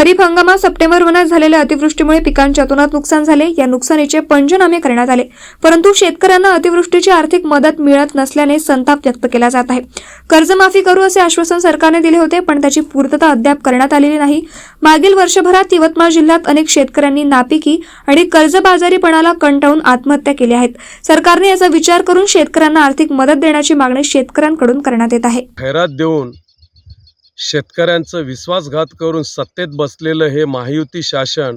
खरीप हंगामात सप्टेंबर महिन्यात झालेल्या अतिवृष्टीमुळे पिकांचे अतोनात नुकसान झाले। या नुकसानीचे पंचनामे करण्यात आले, परंतु शेतकऱ्यांना अतिवृष्टीची आर्थिक मदत मिळत नसल्याने संताप व्यक्त केला जात आहे। कर्जमाफी करू असे आश्वासन सरकारने दिले होते, पण त्याची पूर्तता अद्याप करण्यात आलेली नाही। मागील वर्षभरात यवतमाळ जिल्ह्यात अनेक शेतकऱ्यांनी नापिकी आणि कर्जबाजारीपणाला कंटाळून आत्महत्या केल्या आहेत। सरकारने याचा विचार करून शेतकऱ्यांना आर्थिक मदत देण्याची मागणी शेतकऱ्यांकडून करण्यात येत आहे। खैरात देऊन शेतकऱ्यांचा विश्वासघात करून सत्तेत बसलेलं हे महायुती शासन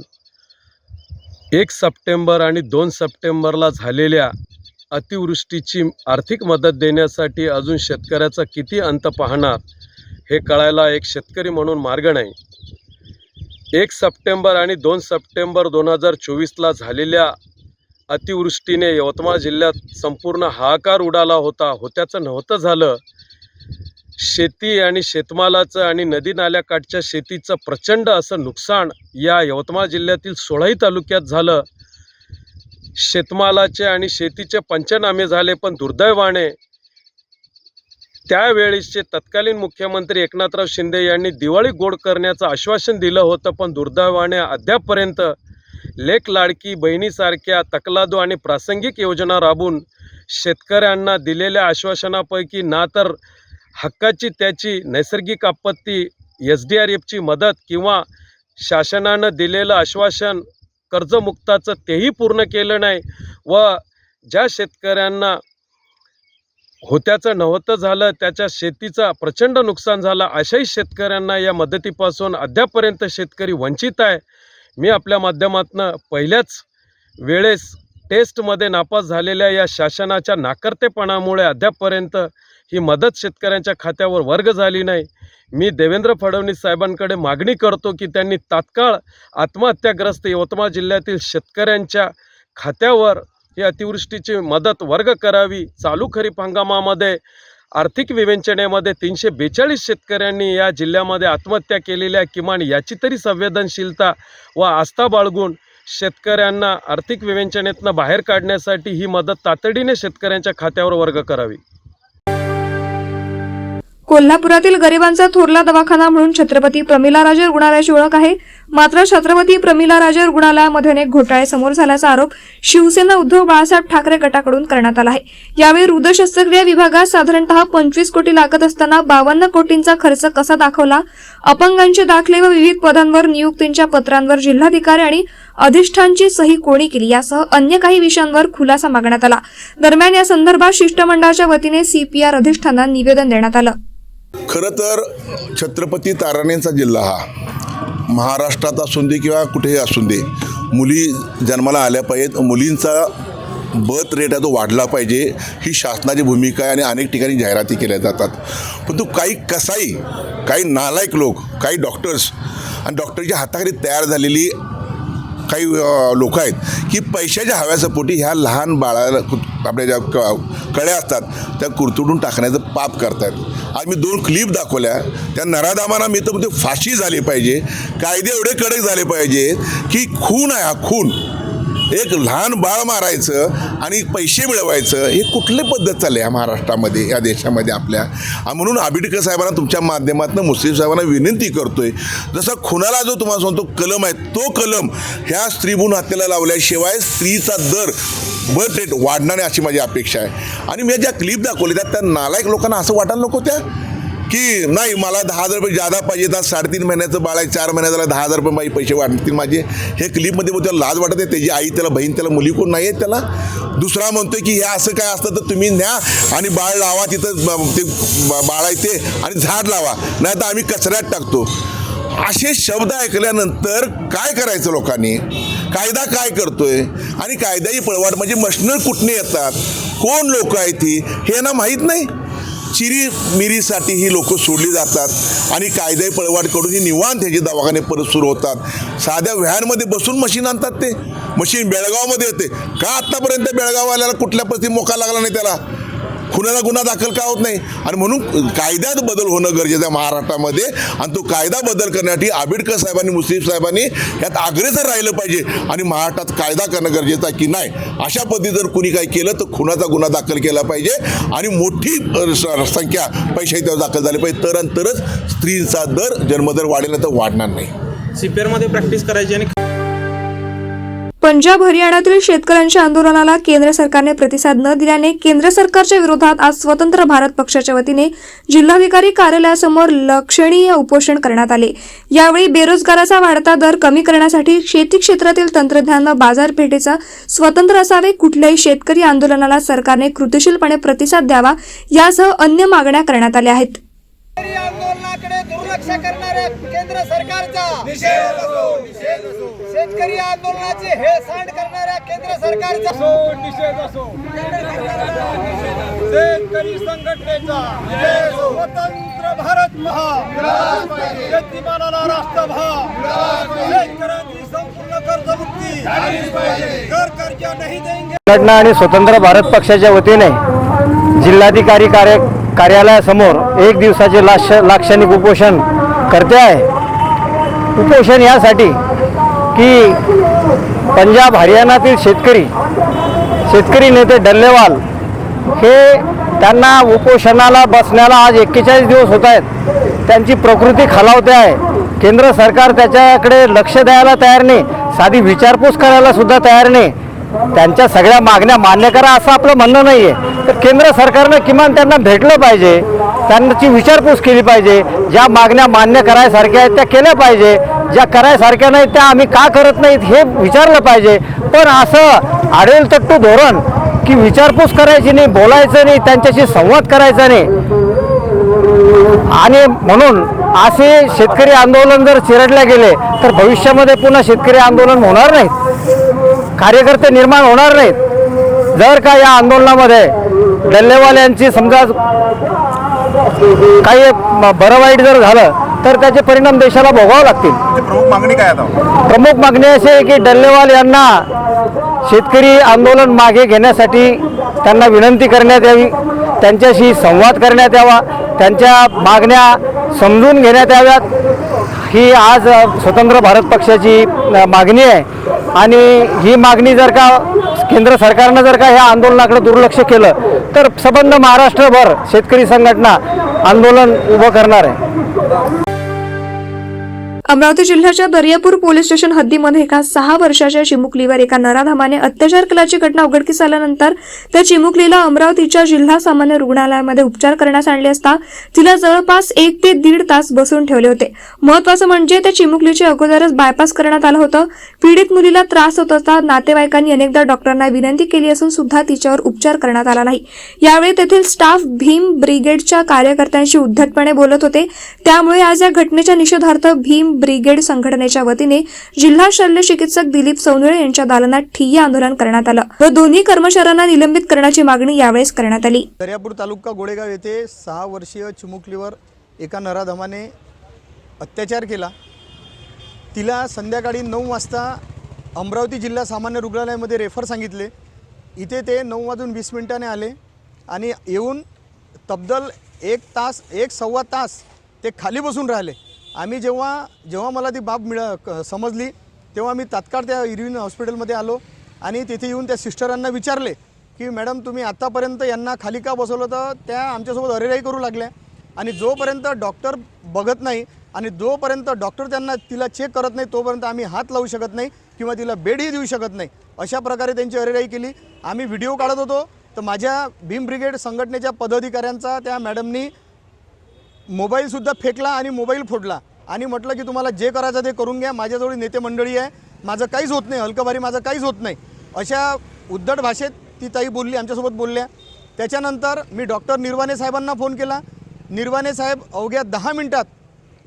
1 सप्टेंबर आणि 2 सप्टेंबरला झालेल्या अतिवृष्टीची आर्थिक मदत देण्यासाठी अजून शेतकऱ्याचा किती अंत पाहणार हे कळायला एक शेतकरी म्हणून मार्ग नाही। 1 सप्टेंबर आणि 2 सप्टेंबर 2024ला झालेल्या अतिवृष्टीने यवतमाळ जिल्ह्यात संपूर्ण हाहाकार उडाला होता। होत्याचं नव्हतं झालं। शेती आणि शेतमालाचं आणि नदी नाल्याकाठच्या शेतीचं प्रचंड असं नुकसान या यवतमाळ जिल्ह्यातील 16ही तालुक्यात झालं। शेतमालाचे आणि शेतीचे पंचनामे झाले, पण दुर्दैवाने त्यावेळेसचे तत्कालीन मुख्यमंत्री एकनाथराव शिंदे यांनी दिवाळी गोड करण्याचं आश्वासन दिलं होतं, पण दुर्दैवाने अद्यापपर्यंत लेक लाडकी बहिणीसारख्या तकलादू आणि प्रासंगिक योजना राबवून शेतकऱ्यांना दिलेल्या आश्वासनापैकी ना तर हक्काची त्याची नैसर्गिक आपत्ती SDRFची मदत किंवा शासनानं दिलेलं आश्वासन कर्जमुक्ताचं तेही पूर्ण केलं नाही व ज्या शेतकऱ्यांना होत्याचं नव्हतं झालं त्याच्या शेतीचं प्रचंड नुकसान झालं, अशाही शेतकऱ्यांना या मदतीपासून अद्यापपर्यंत शेतकरी वंचित आहे। मी आपल्या माध्यमातून पहिल्याच वेळेस टेस्टमध्ये नापास झालेल्या या शासनाच्या नाकर्तेपणामुळे अद्यापपर्यंत ही मदत शेतकऱ्यांच्या खात्यावर वर्ग झाली नाही। मी देवेंद्र फडणवीस साहेबांकडे मागणी करतो की त्यांनी तात्काळ आत्महत्याग्रस्त यवतमाळ जिल्ह्यातील शेतकऱ्यांच्या खात्यावर ही अतिवृष्टीची मदत वर्ग करावी। चालू खरीप हंगामामध्ये आर्थिक विवेचनेमध्ये 342 शेतकऱ्यांनी या जिल्ह्यामध्ये आत्महत्या केलेल्या, किमान याची तरी संवेदनशीलता व आस्था बाळगून शेतकऱ्यांना आर्थिक विवेचनेतून बाहेर काढण्यासाठी ही मदत तातडीने शेतकऱ्यांच्या खात्यावर वर्ग करावी। कोल्हापुरातील गरिबांचा थोरला दवाखाना म्हणून छत्रपती प्रमिलाराजे रुग्णालयाची ओळख आहे, मात्र छत्रपती प्रमिलाराजे रुग्णालयामध्ये अनेक घोटाळे समोर झाल्याचा आरोप शिवसेना उद्धव बाळासाहेब ठाकरे गटाकडून करण्यात आला आहे। यावेळी हृदय शस्त्रक्रिया विभागात साधारणतः 25 कोटी लागत असताना 52 कोटींचा खर्च कसा दाखवला, अपंगांचे दाखले व विविध पदांवर नियुक्तींच्या पत्रांवर जिल्हाधिकारी आणि अधिष्ठानची सही कोणी केली यासह अन्य काही विषयांवर खुलासा मागण्यात आला। दरम्यान या संदर्भात शिष्टमंडळाच्या वतीने CPR अधिष्ठानाला निवेदन देण्यात आलं। खरं तर छत्रपती ताराण्यांचा जिल्हा हा महाराष्ट्रात असून दे किंवा कुठेही असून दे, मुली जन्माला आल्या पाहिजेत, मुलींचा बर्थ रेट आहे तो वाढला पाहिजे, ही शासनाची भूमिका आहे आणि अनेक ठिकाणी जाहिराती केल्या जातात। परंतु काही कसाई, काही नालायक लोक, काही डॉक्टर्स आणि डॉक्टरच्या हाताखाली तयार झालेली काही लोक आहेत की पैशाच्या हव्यासपोटी ह्या लहान बाळाला आपल्या ज्या कळ्या असतात त्या कुरतडून टाकण्याचं पाप करतायत। आज मी 2 क्लिप दाखवल्या, त्या नराधामांना मी तर म्हणतो फाशी झाली पाहिजे, कायदे एवढे कडक झाले पाहिजे की खून आहे हा खून, एक लहान बाळ मारायचं आणि पैसे मिळवायचं, हे कुठली पद्धत चालली आहे महाराष्ट्रामध्ये, या देशामध्ये आपल्या। म्हणून आंबेडकर साहेबांना तुमच्या माध्यमातून मुस्लिम साहेबांना विनंती करतोय, जसा खुनाला जो तुम्हाला सांगतो कलम आहे, तो कलम ह्या स्त्रीभ्रूण हत्येला लावल्याशिवाय स्त्रीचा दर बर्थ रेट वाढणार नाही अशी माझी अपेक्षा आहे। आणि मी ज्या क्लिप दाखवल्या त्या नालायक लोकांना असं वाटायला नको त्या की नाही मला 10,000 रुपये जादा पाहिजे, तर 3.5 महिन्याचं बाळ आहे, 4 महिन्याला 10,000 रुपये माझे पैसे वाढतील माझे। हे क्लिपमध्ये मग त्याला लाज वाटत आहे, त्याची आई त्याला बहीण त्याला मुली कोण नाही आहेत त्याला। दुसरा म्हणतोय की हे असं काय असतं तर तुम्ही न्या आणि बाळ लावा तिथं, ते बाळ आहे ते आणि झाड लावा, नाही तर आम्ही कचऱ्यात टाकतो। असे शब्द ऐकल्यानंतर काय करायचं लोकांनी? कायदा काय करतोय आणि कायद्याची पळवाट म्हणजे मशनर कुठने येतात, कोण लोक आहेत ती हे ना माहीत नाही। चिरी मिरीसाठी ही लोक सोडली जातात आणि कायदे पळवाट करून ही निवांत ह्याचे दवाखाने परत सुरू होतात। साध्या व्हॅनमध्ये बसून मशीन आणतात, ते मशीन बेळगावमध्ये येते का? आत्तापर्यंत बेळगाववाल्याला कुठल्या परिस्थितीत मोका लागला नाही, त्याला खुनाला गुन्हा दाखल का होत नाही? आणि म्हणून कायद्यात बदल होणं गरजेचं आहे महाराष्ट्रामध्ये, आणि तो कायदा बदल करण्यासाठी आंबेडकर साहेबांनी, मुस्लिम साहेबांनी यात अग्रेसर राहिलं पाहिजे आणि महाराष्ट्रात कायदा करणं गरजेचं आहे की नाही। अशा पद्धतीने जर कुणी काही केलं तर खुनाचा गुन्हा दाखल केला पाहिजे आणि मोठी संख्या पैशाची दाखल झाली पाहिजे, तरच स्त्रीचा दर, जन्मदर वाढेल, तर वाढणार नाही। CPR मध्ये प्रॅक्टिस करायची आणि पंजाब हरियाणातील शेतकऱ्यांच्या आंदोलनाला केंद्र सरकारने प्रतिसाद न दिल्याने केंद्र सरकारच्या विरोधात आज स्वतंत्र भारत पक्षाच्या वतीने जिल्हाधिकारी कार्यालयासमोर लक्षणीय उपोषण करण्यात आले। यावेळी बेरोजगाराचा वाढता दर कमी करण्यासाठी शेती क्षेत्रातील तंत्रज्ञान व बाजारपेठेचा स्वतंत्र असावे, कुठल्याही शेतकरी आंदोलनाला सरकारने कृतीशीलपणे प्रतिसाद द्यावा यासह अन्य मागण्या करण्यात आल्या आहेत। शेतकरी आंदोलनाकडे दुर्लक्ष करणाऱ्या केंद्र सरकारचा निषेध असो, शेतकरी आंदोलनाची हेळसांड करणाऱ्या केंद्र सरकारचा निषेध असो, शेतकरी संघटनेचा स्वतंत्र भारत महान, शेतीमालाला राष्ट्रभाव, शेतकऱ्यांची संपूर्ण कर्जमुक्ती, कर कर्ज नहीं देंगे। संघटना आणि स्वतंत्र भारत पक्षाच्या वतीने जिल्हाधिकारी कार्यालयासमोर एक दिवसाचे लाक्षणिक उपोषण करते आहे। उपोषण यासाठी की पंजाब हरियाणातील शेतकरी नेते डल्लेवाल हे त्यांना उपोषणाला बसण्याला आज 41 दिवस होत आहेत। त्यांची प्रकृती खालावते आहे। केंद्र सरकार त्याच्याकडे लक्ष द्यायला तयार नाही, साधी विचारपूस करायला सुद्धा तयार नाही। त्यांच्या सगळ्या मागण्या मान्य करा असं आपलं म्हणणं नाही आहे, तर केंद्र सरकारनं किमान त्यांना भेटलं पाहिजे, त्यांची विचारपूस केली पाहिजे। ज्या मागण्या मान्य करायसारख्या आहेत त्या केल्या पाहिजे, ज्या करायसारख्या नाहीत त्या आम्ही का करत नाहीत हे विचारलं पाहिजे। पण असं आडेलतट्टू धोरण की विचारपूस करायची नाही, बोलायचं नाही, त्यांच्याशी संवाद करायचा नाही आणि म्हणून असे शेतकरी आंदोलन जर चिरडले गेले तर भविष्यामध्ये पुन्हा शेतकरी आंदोलन होणार नाहीत, कार्यकर्ते निर्माण होणार नाहीत। जर का या आंदोलनामध्ये डल्लेवाल यांची समजा काही बरं वाईट जर झालं तर त्याचे परिणाम देशाला भोगावे लागतील। प्रमुख मागणी काय आता? प्रमुख मागणी अशी आहे की डल्लेवाल यांना शेतकरी आंदोलन मागे घेण्यासाठी त्यांना विनंती करण्यात यावी, त्यांच्याशी संवाद करण्यात यावा, त्यांच्या मागण्या समजून घेण्यात याव्यात। ही आज स्वतंत्र भारत पक्षाची मागणी आहे आणि ही मागणी जर का केंद्र सरकारनं जर का ह्या आंदोलनाकडे दुर्लक्ष केलं तर संबंध महाराष्ट्रभर शेतकरी संघटना आंदोलन उभं करणार आहे। अमरावती जिल्ह्याच्या दर्यापूर पोलीस स्टेशन हद्दीमध्ये एका 6 वर्षाच्या चिमुकलीवर एका नराधमाने अत्याचार केल्याची घटना उघडकीस आल्यानंतर त्या चिमुकलीला अमरावतीच्या जिल्हा सामान्य रुग्णालयामध्ये उपचार करण्यास आणले असता तिला जवळपास 1 ते 1.5 तास बसून ठेवले होते। महत्त्वाचं म्हणजे त्या चिमुकलीचे अगोदरच बायपास करण्यात आलं होतं। पीडित मुलीला त्रास होत असता नातेवाईकांनी अनेकदा डॉक्टरांना विनंती केली असून सुद्धा तिच्यावर उपचार करण्यात आला नाही। यावेळी तेथील स्टाफ भीम ब्रिगेडच्या कार्यकर्त्यांशी उद्धटपणे बोलत होते। त्यामुळे आज या घटनेच्या निषेधार्थ भीम ब्रिगेड संघटनेच्या वतीने जिल्हा शल्य चिकित्सक दिलीप सौंदळे यांच्या दालनात ठिय्या आंदोलन करण्यात आलं व दोन्ही कर्मचाऱ्यांना निलंबित करण्याची मागणी यावेळेस करण्यात आली। दर्यापूर तालुका गोळेगाव येथे 6 वर्षीय चिमुकलीवर एका नराधमाने अत्याचार केला। तिला संध्याकाळी 9 वाजता अमरावती जिल्हा सामान्य रुग्णालयामध्ये रेफर सांगितले। इथे ते 9:20 आले आणि येऊन तब्बल 1 तास 1-1.25 तास ते खाली बसून राहिले। आम्ही जेव्हा मला ती बाब समजली तेव्हा मी तात्काळ त्या इरविन हॉस्पिटलमध्ये आलो आणि तिथे येऊन त्या सिस्टरांना विचारले की मॅडम तुम्ही आत्तापर्यंत यांना खाली का बसवलं? तर त्या आमच्यासोबत अरेराई करू लागल्या आणि जोपर्यंत डॉक्टर बघत नाही आणि जोपर्यंत डॉक्टर तिला चेक करत नाही तोपर्यंत आम्ही हात लावू शकत नाही किंवा तिला बेडही देऊ शकत नाही, अशा प्रकारे त्यांची अरेराई केली। आम्ही व्हिडिओ काढत होतो तर माझ्या भीम ब्रिगेड संघटनेच्या पदाधिकाऱ्यांचा त्या मॅडमनी मोबाईलसुद्धा फेकला आणि मोबाईल फोडला आणि म्हटलं की तुम्हाला जे करायचं ते करून घ्या, माझ्याजवळ नेते मंडळी आहे, माझं काहीच होत नाही, हलकभारी माझं काहीच होत नाही, अशा उद्धट भाषेत ती ताई बोलली, आमच्यासोबत बोलल्या। त्याच्यानंतर मी डॉक्टर निर्वाणे साहेबांना फोन केला। निर्वाणे साहेब अवघ्या 10 मिनिटात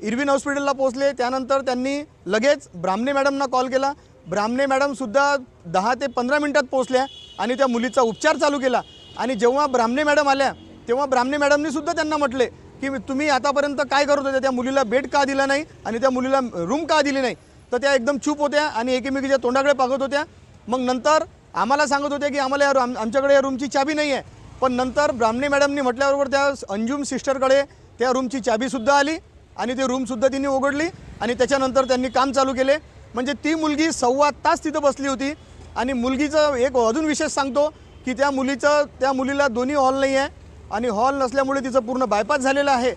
इरविन हॉस्पिटलला पोहोचले। त्यानंतर त्यांनी लगेच ब्राह्मणे मॅडमना कॉल केला। ब्राह्मणे मॅडमसुद्धा 10 ते 15 मिनिटात पोहोचल्या आणि त्या मुलीचा उपचार चालू केला। आणि जेव्हा ब्राह्मणे मॅडम आल्या तेव्हा ब्राह्मणे मॅडमनीसुद्धा त्यांना म्हटले की तुम्ही आतापर्यंत काय करत होते, त्या मुलीला बेड का दिला नाही आणि त्या मुलीला रूम का दिली नाही? तर त्या एकदम चूप होत्या आणि एकमेकीच्या तोंडाकडे पाहत होत्या। मग नंतर आम्हाला सांगत होत्या की आम्हाला आमच्याकडे या रूमची चाबी नाही आहे, पण नंतर ब्राह्मणे मॅडमनी म्हटल्याबरोबर त्या अंजुम सिस्टरकडे त्या रूमची चाबीसुद्धा आली आणि ती रूमसुद्धा तिने उघडली आणि त्याच्यानंतर त्यांनी काम चालू केले। म्हणजे ती मुलगी 1.25 तास तिथं बसली होती। आणि मुलगीचं एक अजून विशेष सांगतो की त्या मुलीला दोन्ही हॉल नाही आहे आणि हॉल नसल्यामुळे तिचं पूर्ण बायपास झालेलं आहे।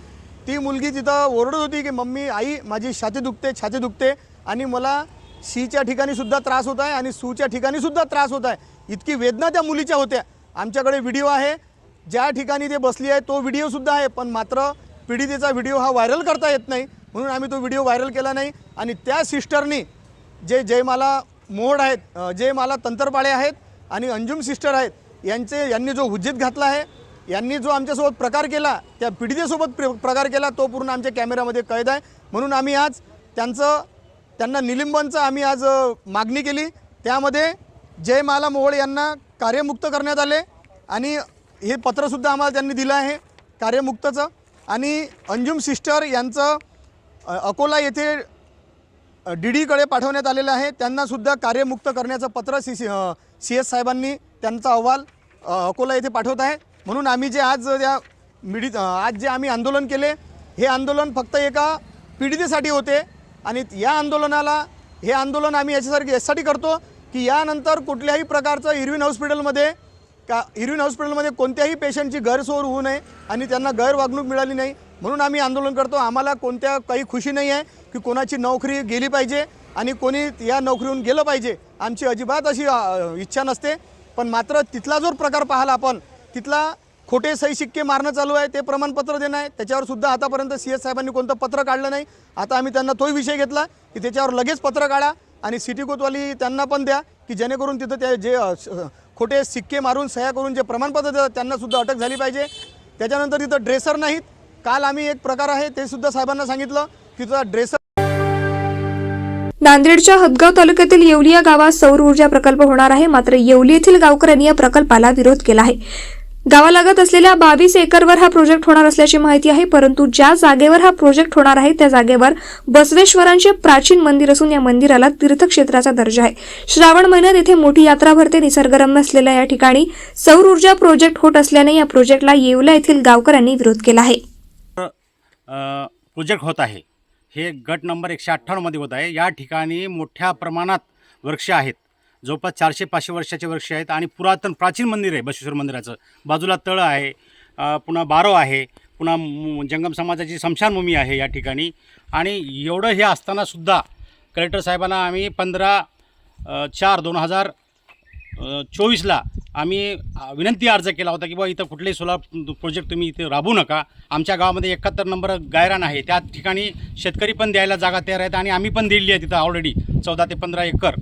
ती मुलगी तिथं ओरडत होती की मम्मी आई माझी छाती दुखते आणि मला शीच्या ठिकाणीसुद्धा त्रास होत आहे आणि सूच्या ठिकाणीसुद्धा त्रास होत आहे. इतकी वेदना त्या मुलीच्या होत्या. आमच्याकडे व्हिडिओ आहे, ज्या ठिकाणी ते बसली आहे तो व्हिडिओसुद्धा आहे, पण मात्र पीडितेचा व्हिडिओ हा व्हायरल करता येत नाही म्हणून आम्ही तो व्हिडिओ व्हायरल केला नाही. आणि त्या सिस्टरनी जे जयमाला मोहोड आहेत, जयमाला तंत्रपाळे आहेत आणि अंजुम सिस्टर आहेत, यांनी जो हुज्जत घातला आहे, यांनी जो आमच्यासोबत प्रकार केला, त्या पीडितेसोबत प्रकार केला, तो पूर्ण आमच्या कॅमेऱ्यामध्ये कैद आहे. म्हणून आम्ही आज त्यांना निलंबनचं आम्ही आज मागणी केली. त्यामध्ये जयमाला मोहोळ यांना कार्यमुक्त करण्यात आले आणि हे पत्रसुद्धा आम्हाला त्यांनी दिलं आहे कार्यमुक्तचं. आणि अंजुम सिस्टर यांचं अकोला येथे डीडीकडे पाठवण्यात आलेलं आहे. त्यांनासुद्धा कार्यमुक्त करण्याचं पत्र CS साहेबांनी त्यांचा अहवाल अकोला येथे पाठवत आहे. म्हणून आम्ही जे आज आज जे आम्ही आंदोलन केले, हे आंदोलन फक्त एका पीडितेसाठी होते आणि हे आंदोलन आम्ही यासाठी करतो की यानंतर कुठल्याही प्रकारचं इरविन हॉस्पिटलमध्ये कोणत्याही पेशंटची गैरसोय होऊ नये आणि त्यांना गैरवागणूक मिळाली नाही म्हणून आम्ही आंदोलन करतो. आम्हाला काही खुशी नाही आहे की कोणाची नोकरी गेली पाहिजे आणि कोणी या नोकरीहून गेलं पाहिजे. आमची अजिबात अशी इच्छा नसते. पण मात्र तिथला जो प्रकार पाहिला आपण, तिथला खोटे सही शिक्के मारणं चालू आहे, ते प्रमाणपत्र देणं आहे, त्याच्यावर सुद्धा आतापर्यंत CS साहेबांनी कोणतं पत्र काढलं नाही. आता आम्ही त्यांना तोही विषय घेतला की त्याच्यावर लगेच पत्र काढा आणि सिटी कोतवाली त्यांना पण द्या की जेणेकरून तिथं ते जे खोटे सिक्के मारून सह्या करून जे प्रमाणपत्र देतात त्यांनासुद्धा अटक झाली पाहिजे. त्याच्यानंतर तिथं ड्रेसर नाहीत. काल आम्ही एक प्रकार आहे ते सुद्धा साहेबांना सांगितलं की तिथं ड्रेसर. नांदेडच्या हदगाव तालुक्यातील येवली या गावात सौर ऊर्जा प्रकल्प होणार आहे. मात्र येवली येथील गावकऱ्यांनी या प्रकल्पाला विरोध केला आहे. गावालगत असलेल्या 22 एकरवर हा प्रोजेक्ट होणार असल्याची माहिती आहे. परंतु ज्या जागेवर हा प्रोजेक्ट होणार आहे त्या जागेवर बसवेश्वरांचे प्राचीन मंदिर असून या मंदिराला तीर्थक्षेत्राचा दर्जा आहे. श्रावण महिन्यात येथे मोठी यात्रा भरते. निसर्गरम्य असलेल्या या ठिकाणी सौर ऊर्जा प्रोजेक्ट होत असल्याने या प्रोजेक्टला येवला येथील गावकऱ्यांनी विरोध केला आहे. प्रोजेक्ट होत आहे, हे गट नंबर 158 मध्ये होत आहे. या ठिकाणी मोठ्या प्रमाणात वृक्ष आहेत, जवळपास 400-500 वर्षाचे वृक्ष आहेत आणि पुरातन प्राचीन मंदिर आहे बसवेश्वर मंदिराचं. बाजूला तळं आहे, पुन्हा बारव आहे, पुन्हा जंगम समाजाची स्मशानभूमी आहे या ठिकाणी. आणि एवढं हे असतानासुद्धा कलेक्टर साहेबांना आम्ही 15/4/2024ला आम्ही विनंती अर्ज केला होता की बाबा इथं कुठलेही सोलार प्रोजेक्ट तुम्ही इथे राबवू नका. आमच्या गावामध्ये 71 नंबर गायरान आहे, त्या ठिकाणी शेतकरी पण द्यायला जागा तयार आहेत आणि आम्ही पण दिलेली आहे तिथं ऑलरेडी 14 ते 15 एकर.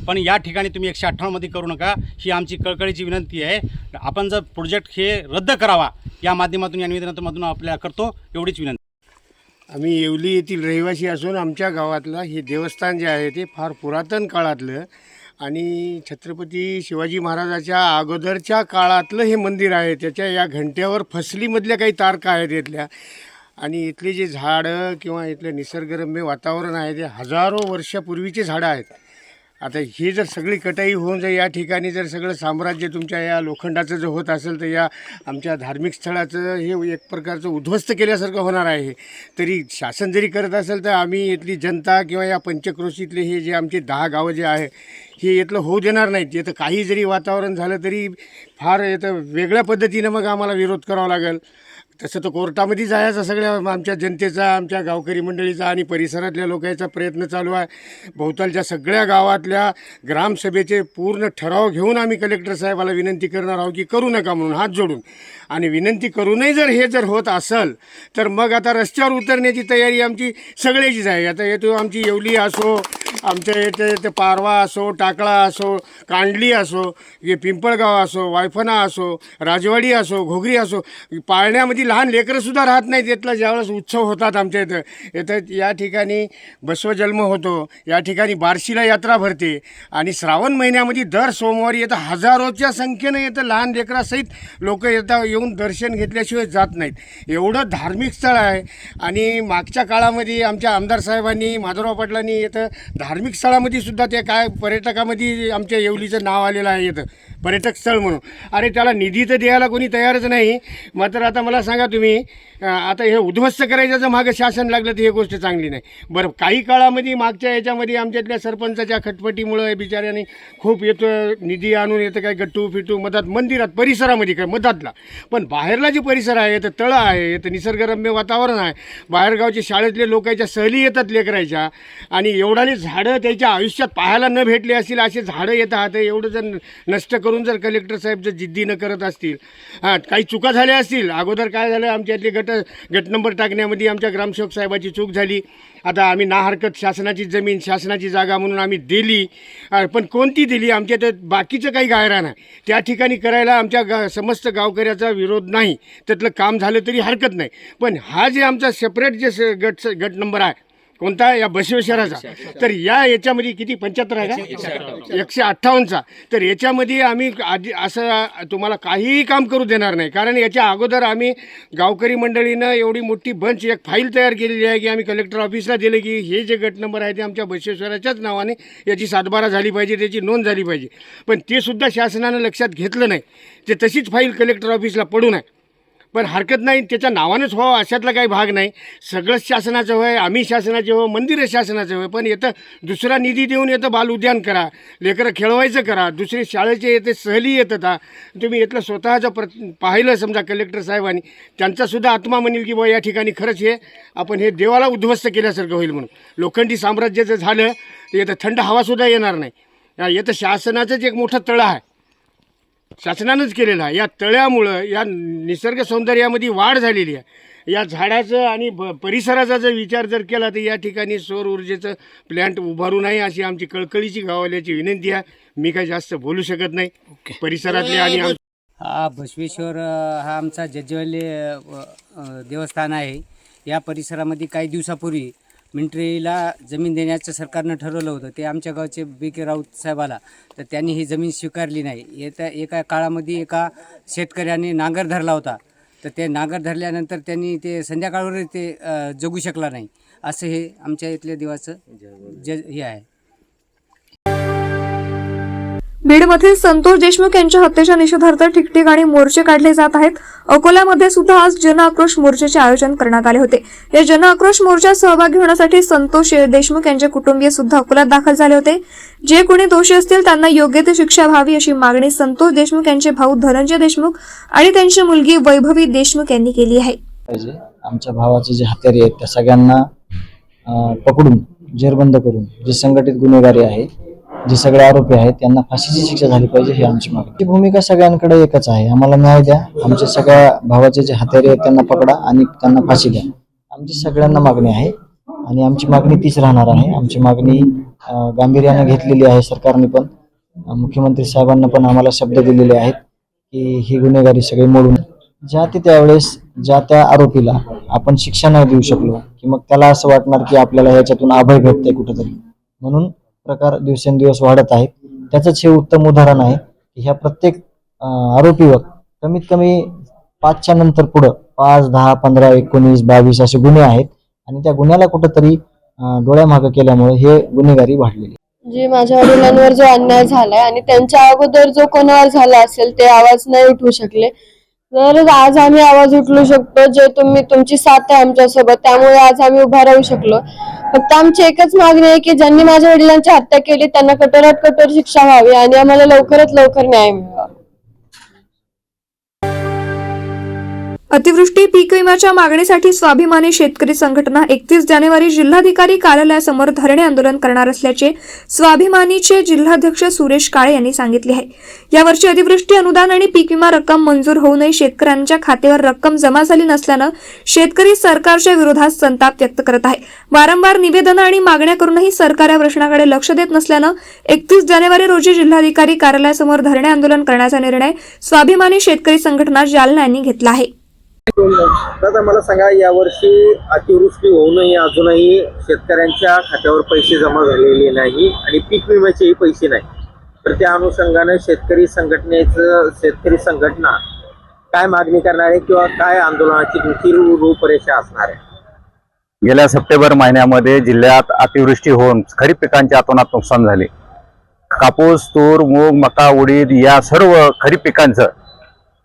पण या ठिकाणी तुम्ही 158मध्ये करू नका, ही आमची कळकळीची विनंती आहे. आपण जर प्रोजेक्ट हे रद्द करावा या माध्यमातून, या निवेदनातून आपल्याला करतो, एवढीच विनंती. आम्ही येवली येथील रहिवासी असून आमच्या गावातलं हे देवस्थान जे आहे ते फार पुरातन काळातलं आणि छत्रपती शिवाजी महाराजाच्या अगोदरच्या काळातलं हे मंदिर आहे. त्याच्या या घंट्यावर फसलीमधल्या काही तारका आहेत इथल्या. आणि इथले जे झाडं किंवा इथलं निसर्गरम्य वातावरण आहे ते हजारो वर्षापूर्वीचे झाडं आहेत. आता हे जर सगळी कटाई होऊन जर या ठिकाणी जर सगळं साम्राज्य तुमच्या या लोखंडाचं जर होत असेल तर या आमच्या धार्मिक स्थळाचं हे एक प्रकारचं उद्ध्वस्त केल्यासारखं होणार आहे. तरी शासन जरी करत असेल तर आम्ही इथली जनता किंवा या पंचक्रोशीतले हे जे आमचे 10 गावं जे आहे हे इथलं होऊ देणार नाहीत. इथं काही जरी वातावरण झालं तरी फार इथं वेगळ्या पद्धतीनं मग आम्हाला विरोध करावा लागेल. तसं तर कोर्टामध्ये जायचा सगळ्या आमच्या जनतेचा, आमच्या गावकरी मंडळीचा आणि परिसरातल्या लोकांचा प्रयत्न चालू आहे. भोवतालच्या सगळ्या गावातल्या ग्रामसभेचे पूर्ण ठराव घेऊन आम्ही कलेक्टर साहेबाला विनंती करणार आहोत की करू नका म्हणून हात जोडून. आणि विनंती करूनही जर हे जर होत असेल तर मग आता रस्त्यावर उतरण्याची तयारी आमची सगळ्याचीच आहे. आता येतो आमची येवली असो, आमच्या येथे पारवा असो, टाकळा असो, कांडली असो, हे पिंपळगाव असो, वायफना असो, राजवाडी असो, घोगरी असो, पाळण्यामध्ये लहान लेकरंसुद्धा राहत नाहीत. इथला ज्यावेळेस उत्सव होतात आमच्या इथं या ठिकाणी बसवजन्म होतो, या ठिकाणी बार्शीला यात्रा भरते आणि श्रावण महिन्यामध्ये दर सोमवारी येतं हजारोच्या संख्येनं येतं लहान लेकरासहित लोक येऊन दर्शन घेतल्याशिवाय जात नाहीत. एवढं धार्मिक स्थळ आहे. आणि मागच्या काळामध्ये आमच्या आमदार साहेबांनी, माधवराव पाटलांनी इथं धार्मिक स्थळामध्ये सुद्धा ते काय पर्यटक पुस्तकामध्ये आमच्या येवलीचं नाव आलेलं आहे येतं पर्यटक स्थळ म्हणून. अरे त्याला निधी तर द्यायला कोणी तयारच नाही. मात्र आता मला सांगा तुम्ही, आता हे उद्ध्वस्त करायचं जर मागं शासन लागलं तर ही गोष्ट चांगली नाही. बरं, काही काळामध्ये मागच्या याच्यामध्ये आमच्यातल्या सरपंचाच्या खटपटीमुळं बिचाऱ्याने खूप येतं निधी आणून येतं काय गट्टू फिटू मधात मंदिरात परिसरामध्ये काय मधातला, पण बाहेरला जे परिसर आहे तर तळं आहे, तर निसर्गरम्य वातावरण आहे, बाहेरगावचे शाळेतले लोकांच्या सहली येतात लेकरायच्या, आणि एवढाने झाडं त्याच्या आयुष्यात पाहायला न भेटले असतील असे झाडं येतात. एवढं जर नष्ट करून जर कलेक्टर साहेब जर जिद्दी न करत असतील, हां काही चुका झाल्या असतील. अगोदर काय झालं, आमच्यातले गट नंबर टाकण्यामध्ये आमच्या ग्रामसेवक साहेबाची चूक झाली. आता आम्ही ना हरकत शासनाची जमीन शासनाची जागा म्हणून आम्ही दिली, पण कोणती दिली, आमच्या तर बाकीचं काही गायरान आहे त्या ठिकाणी करायला आमच्या समस्त गावकऱ्याचा विरोध नाही, त्यातलं काम झालं तरी हरकत नाही. पण हा जे आमचा सेपरेट जे गट नंबर आहे कोणता, या बसवेश्वराचा, तर याच्यामध्ये किती 75 आहे का, 158चा, तर याच्यामध्ये आम्ही आधी असं तुम्हाला काहीही काम करू देणार नाही. कारण याच्या अगोदर आम्ही गावकरी मंडळीनं एवढी मोठी बंच एक फाईल तयार केलेली आहे की आम्ही कलेक्टर ऑफिसला दिले की हे जे गट नंबर आहे ते आमच्या बसवेश्वराच्याच नावाने याची सातबारा झाली पाहिजे, त्याची नोंद झाली पाहिजे. पण ते सुद्धा शासनानं लक्षात घेतलं नाही. ते तशीच फाईल कलेक्टर ऑफिसला पडून आहे. पण हरकत नाही, त्याच्या नावानंच व्हावं अशातला काही भाग नाही. सगळंच शासनाचं होय, आम्ही शासनाचे हो, मंदिरं शासनाचं होय, पण येतं दुसरा निधी देऊन येतं बाल उद्यान करा, लेकरं खेळवायचं करा, दुसरे शाळेचे येते सहली येतात. तुम्ही इथलं स्वतःचं पाहिलं समजा कलेक्टर साहेबांनी, त्यांचासुद्धा आत्मा म्हणेल की बा या ठिकाणी खरंच हे आपण हे देवाला उद्ध्वस्त केल्यासारखं होईल म्हणून. लोखंडी साम्राज्य जर झालं तर येतं थंड हवासुद्धा येणार नाही. येतं शासनाचंच एक मोठं तळं आहे, शासनानंच केलेलं आहे. या तळ्यामुळं या निसर्ग सौंदर्यामध्ये वाढ झालेली आहे. या झाडाचं आणि परिसराचा जर विचार जर केला तर या ठिकाणी सौर ऊर्जेचं प्लॅन्ट उभारू नये अशी आमची कळकळीची गाववाल्याची विनंती आहे. मी काही जास्त बोलू शकत नाही. परिसरातले आणि हा बसवेश्वर हा आमचा जज्जवल्ली देवस्थान आहे. या परिसरामध्ये काही दिवसापूर्वी मिलिटरीला जमीन देण्याचं सरकारनं ठरवलं होतं. ते आमच्या गावचे B.K. राऊत साहेबाला, तर त्यांनी ही जमीन स्वीकारली नाही. एका काळामध्ये एका शेतकऱ्याने नांगर धरला होता, तर ते नांगर धरल्यानंतर त्यांनी ते संध्याकाळवर ते जगू शकला नाही. असं हे आमच्या इथल्या देवाचं हे आहे. बीडमधील संतोष देशमुख यांच्या हत्येच्या निषेधार्थ ठिकठिकाणी मोर्चे काढले जात आहेत. अकोल्यामध्ये सुद्धा आज जन आक्रोश मोर्चाचे आयोजन करण्यात आले होते. या जन आक्रोश मोर्चात सहभागी होण्यासाठी संतोष देशमुख यांचे कुटुंबीय सुद्धा अकोल्यात दाखल झाले होते. जे कोणी दोषी असतील त्यांना योग्य ती शिक्षा व्हावी अशी मागणी संतोष देशमुख यांचे भाऊ धनंजय देशमुख आणि त्यांची मुलगी वैभवी देशमुख यांनी केली आहे. आमच्या भावाचे जे हत्यारे आहेत त्या सगळ्यांना पकडून जेरबंद करून जे संघटित गुन्हेगारी आहे, जे सगळे आरोपी आहेत त्यांना फाशीची शिक्षा झाली पाहिजे ही आमची मागणी. ही भूमिका सगळ्यांकडे एकच आहे, आम्हाला न्याय द्या. आमच्या सगळ्या भावाचे जे हत्यारे आहेत त्यांना पकडा आणि त्यांना फाशी द्या. आमची सगळ्यांना मागणी आहे आणि आमची मागणी तीच राहणार आहे. आमची मागणी गांभीर्याने घेतलेली आहे सरकारने, पण मुख्यमंत्री साहेबांना पण आम्हाला शब्द दिलेले आहेत की ही गुन्हेगारी सगळी मोडून ज्या ते त्यावेळेस ज्या त्या आरोपीला आपण शिक्षा नाही देऊ शकलो की मग त्याला असं वाटणार की आपल्याला ह्याच्यातून अभय भेटतंय कुठेतरी, म्हणून प्रकार दिवसेंदिवस वाढत आहेत. त्याचंच हे उत्तम उदाहरण आहे की ह्या प्रत्येक आरोपीवर कमीत कमी 5च्या नंतर पुढं 5, 10, 15, 19, 22 असे गुन्हे आहेत आणि त्या गुन्ह्याला कुठंतरी डोळ्यामागं केल्यामुळे हे गुन्हेगारी वाढलेली. जे माझ्या वडिलांवर जो अन्याय झालाय आणि त्यांच्या अगोदर जो कोणावर झाला असेल ते आवाज नाही उठवू शकले, तर आज आम्ही आवाज उठवू शकतो. जे तुमची साथ आहे आमच्यासोबत, त्यामुळे आज आम्ही उभा राहू शकलो. फक्त आमची एकच मागणी आहे की ज्यांनी माझ्या वडिलांची हत्या केली त्यांना कठोरात कठोर शिक्षा व्हावी आणि आम्हाला लवकरात लवकर न्याय मिळावा. अतिवृष्टी पीक विम्याच्या मागणीसाठी स्वाभिमानी शेतकरी संघटना 31 जानेवारी जिल्हाधिकारी कार्यालयासमोर धरणे आंदोलन करणार असल्याचे स्वाभिमानीचे जिल्हाध्यक्ष सुरेश काळे यांनी सांगितले आहे. यावर्षी अतिवृष्टी अनुदान आणि पीक विमा रक्कम मंजूर होऊनही शेतकऱ्यांच्या खात्यावर रक्कम जमा झाली नसल्यानं शेतकरी सरकारच्या विरोधात संताप व्यक्त करत आहे. वारंवार निवेदनं आणि मागण्या करूनही सरकार या प्रश्नाकडे लक्ष देत नसल्यानं 31 जानेवारी रोजी जिल्हाधिकारी कार्यालयासमोर धरणे आंदोलन करण्याचा निर्णय स्वाभिमानी शेतकरी संघटना जालना यांनी घेतला आहे. दादा मला सांगा, यावर्षी अतिवृष्टी होऊनही अजूनही शेतकऱ्यांच्या खात्यावर पैसे जमा झालेले नाही आणि पीक विम्याचेही पैसे नाही, तर त्या अनुषंगाने शेतकरी संघटना काय मागणी करणार आहे किंवा काय आंदोलनाची तुमची रूपरेषा असणार आहे? गेल्या सप्टेंबर महिन्यामध्ये जिल्ह्यात अतिवृष्टी होऊन खरीप पिकांचे अतोनात नुकसान झाले कापूस, तूर, मूग, मका, उडीद या सर्व खरीप पिकांचं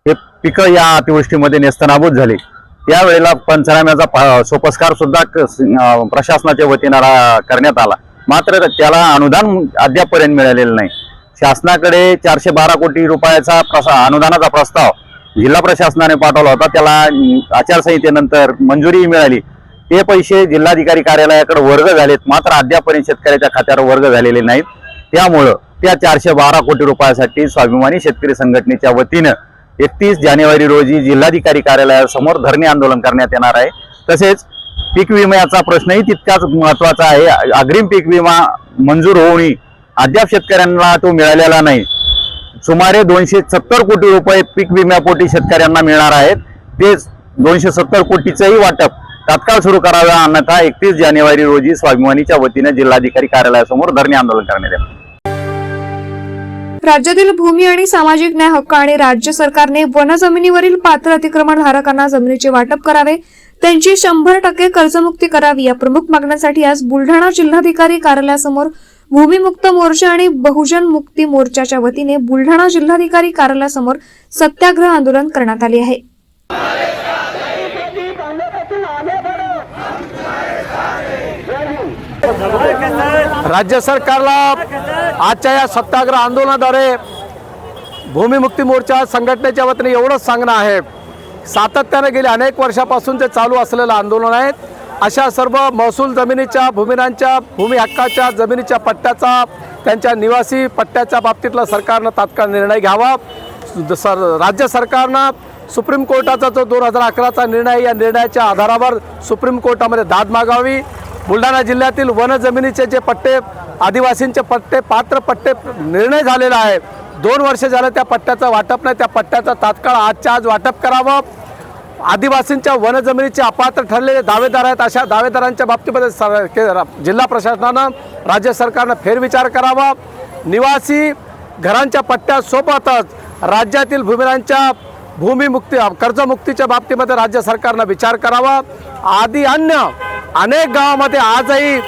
हे पिकं या अतिवृष्टीमध्ये नेस्तनाबूत झाली। त्यावेळेला पंचनाम्याचा सोपस्कार सुद्धा प्रशासनाच्या वतीनं करण्यात आला, मात्र त्याला अनुदान अद्यापपर्यंत मिळालेलं नाही। शासनाकडे 412 कोटी रुपयाचा अनुदानाचा प्रस्ताव जिल्हा प्रशासनाने पाठवला होता, त्याला आचारसंहितेनंतर मंजुरी मिळाली। ते पैसे जिल्हाधिकारी कार्यालयाकडे वर्ग झालेत, मात्र अद्यापपर्यंत शेतकऱ्याच्या खात्यावर वर्ग झालेले नाहीत। त्यामुळं त्या 412 कोटी रुपयासाठी स्वाभिमानी शेतकरी संघटनेच्या वतीनं 31 जानेवारी रोजी जिल्हाधिकारी कार्यालयासमोर धरणे आंदोलन करण्यात येणार आहे। तसेच पीक विम्याचा प्रश्नही तितकाच महत्त्वाचा आहे। अग्रिम पीक विमा मंजूर होऊनही अद्याप शेतकऱ्यांना तो मिळालेला नाही। सुमारे 270 कोटी रुपये पीक विम्यापोटी शेतकऱ्यांना मिळणार आहेत। ते 270 कोटीचंही वाटप तात्काळ सुरू करावे, अन्यथा 31 जानेवारी रोजी स्वाभिमानीच्या वतीने जिल्हाधिकारी कार्यालयासमोर धरणे आंदोलन करण्यात येईल। राज्यातील भूमी आणि सामाजिक न्याय हक्क आणि राज्य सरकारने वन जमिनीवरील पात्र अतिक्रमण धारकांना जमिनीचे वाटप करावे, त्यांची 100% कर्जमुक्ती करावी या प्रमुख मागण्यांसाठी आज बुलढाणा जिल्हाधिकारी कार्यालयासमोर भूमिमुक्त मोर्चा आणि बहुजन मुक्ती मोर्चाच्या वतीने बुलढाणा जिल्हाधिकारी कार्यालयासमोर सत्याग्रह आंदोलन करण्यात आले आहे। राज्य सरकारला आजच्या या सत्याग्रह आंदोलनाद्वारे भूमिमुक्ती मोर्चा संघटनेच्या वतीने एवढंच सांगणं आहे, सातत्याने गेले अनेक वर्षापासून ते चालू असलेलं आंदोलन आहे। अशा सर्व महसूल जमिनीच्या, भूमिनांच्या, भूमी हक्काच्या जमिनीच्या पट्ट्याचा, त्यांच्या निवासी पट्ट्याच्या बाबतीतला सरकारनं तात्काळ निर्णय घ्यावा। राज्य सरकारनं सुप्रीम कोर्टाचा जो 2011चा निर्णय, या निर्णयाच्या आधारावर सुप्रीम कोर्टामध्ये दाद मागावी। बुलढाणा जिल्ह्यातील वन जमिनीचे जे पट्टे, आदिवासींचे पट्टे, पात्र पट्टे निर्णय झालेला आहे, 2 वर्ष झालं त्या पट्ट्याचं वाटप नाही, त्या पट्ट्याचं तात्काळ आजच्या आज वाटप करावं। आदिवासींच्या वन जमिनीचे अपात्र ठरलेले दावेदार आहेत, अशा दावेदारांच्या बाबतीमध्ये जिल्हा प्रशासनानं, राज्य सरकारनं फेरविचार करावा। निवासी घरांच्या पट्ट्यासोबतच राज्यातील भूमिरांच्या भूमिमुक्ती, कर्जमुक्तीच्या बाबतीमध्ये राज्य सरकारनं विचार करावा। आदी अन्य अनेक गावामध्ये आजही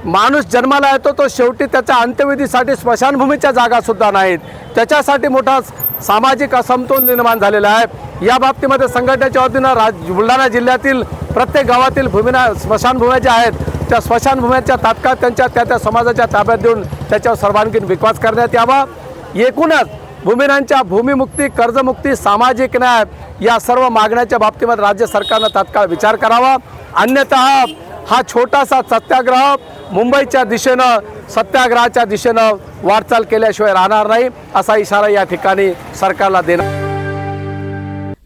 माणूस जन्माला येतो, तो शेवटी त्याच्या अंत्यविधीसाठी स्मशानभूमीच्या जागासुद्धा नाहीत। त्याच्यासाठी मोठा सामाजिक असमतोल निर्माण झालेला आहे। या बाबतीमध्ये संघटनेच्या वतीनं बुलढाणा जिल्ह्यातील प्रत्येक गावातील स्मशानभूम्या ज्या आहेत, त्या स्मशानभूम्यांच्या तात्काळ त्यांच्या त्या समाजाच्या ताब्यात देऊन त्याच्यावर सर्वांगीण विकास करण्यात यावा। एकूणच भूमिनांच्या भूमिमुक्ती, कर्जमुक्ती, सामाजिक न्याय या सर्व मागण्याच्या बाबतीमध्ये राज्य सरकारनं तात्काळ विचार करावा, अन्यथा हा छोटासा सत्याग्रह मुंबईच्या दिशेनं, सत्याग्रहाच्या दिशेनं वाटचाल केल्याशिवाय राहणार नाही, असा इशारा या ठिकाणी सरकारला देणार।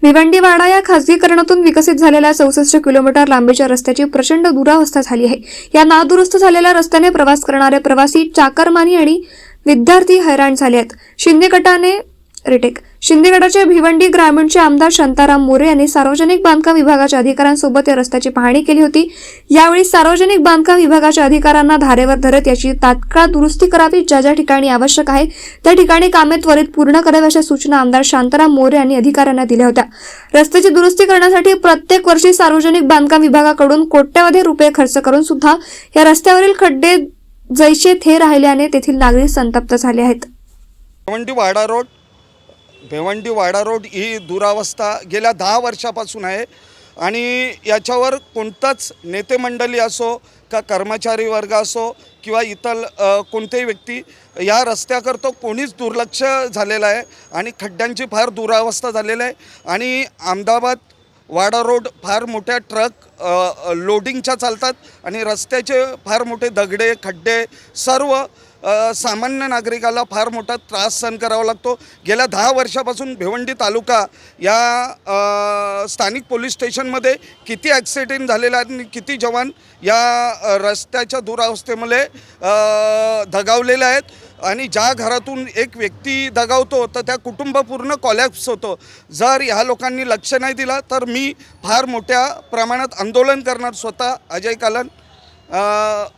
भिवंडीवाडा या खासगीकरणातून विकसित झालेल्या 64 किलोमीटर लांबीच्या रस्त्याची प्रचंड दुरावस्था झाली आहे। या नादुरुस्त झालेल्या रस्त्याने प्रवास करणारे प्रवासी, चाकरमानी आणि विद्यार्थी हैराण झाले आहेत। शिंदे गटाचे भिवंडी ग्रामीणचे आमदार शांताराम मोरे यांनी सार्वजनिक बांधकाम विभागाच्या अधिकाऱ्यांसोबत या रस्त्याची पाहणी केली होती। यावेळी सार्वजनिक बांधकाम विभागाच्या अधिकाऱ्यांना धारेवर धरत याची तात्काळ दुरुस्ती करावी, ज्या ज्या ठिकाणी आवश्यक आहे त्या ठिकाणी कामे त्वरित पूर्ण करावी अशा सूचना आमदार शांताराम मोरे यांनी अधिकाऱ्यांना दिल्या होत्या। रस्त्याची दुरुस्ती करण्यासाठी प्रत्येक वर्षी सार्वजनिक बांधकाम विभागाकडून कोट्यवधी रुपये खर्च करून सुद्धा या रस्त्यावरील खड्डे जैसे थे राहिल्याने तेथील नागरिक संतप्त झाले आहेत। भिवंडी-वाडा रोड ही दुरावस्था गेल्या 10 वर्षापासून आहे आणि याच्यावर कोणताच नेते मंडळी असो का कर्मचारी वर्ग असो किंवा इतर कोणतेही व्यक्ती या रस्त्याकरता कोणीच दुर्लक्ष झालेलं आहे आणि खड्ड्यांची फार दुरावस्था झालेली आहे आणि अहमदाबाद वाडा रोड फार मोठ्या ट्रक लोडिंगच्या चालतात आणि रस्त्याचे फार मोठे दगडे, खड्डे, सर्व सामान्य नागरिकाला फार मोठा त्रास सहन करावा लागतो। गेल्या 10 वर्षापासून भिवंडी तालुका या स्थानिक पोलीस स्टेशनमध्ये किती ॲक्सिडेंट झालेले आहेत आणि किती जवान या रस्त्याच्या दुरावस्थेमुळे दगावलेले आहेत आणि ज्या घरातून एक व्यक्ती दगावतो तर त्या कुटुंब पूर्ण कॉलॅप्स होतो। जर ह्या लोकांनी लक्ष नाही दिला तर मी फार मोठ्या प्रमाणात आंदोलन करणार स्वतः अजय कालन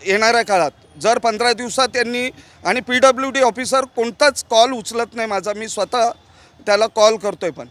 येणाऱ्या काळात। जर 15 दिवसात त्यांनी आणि PWD ऑफिसर कोणताच कॉल उचलत नाही माझा, मी स्वतः त्याला कॉल करतोय पण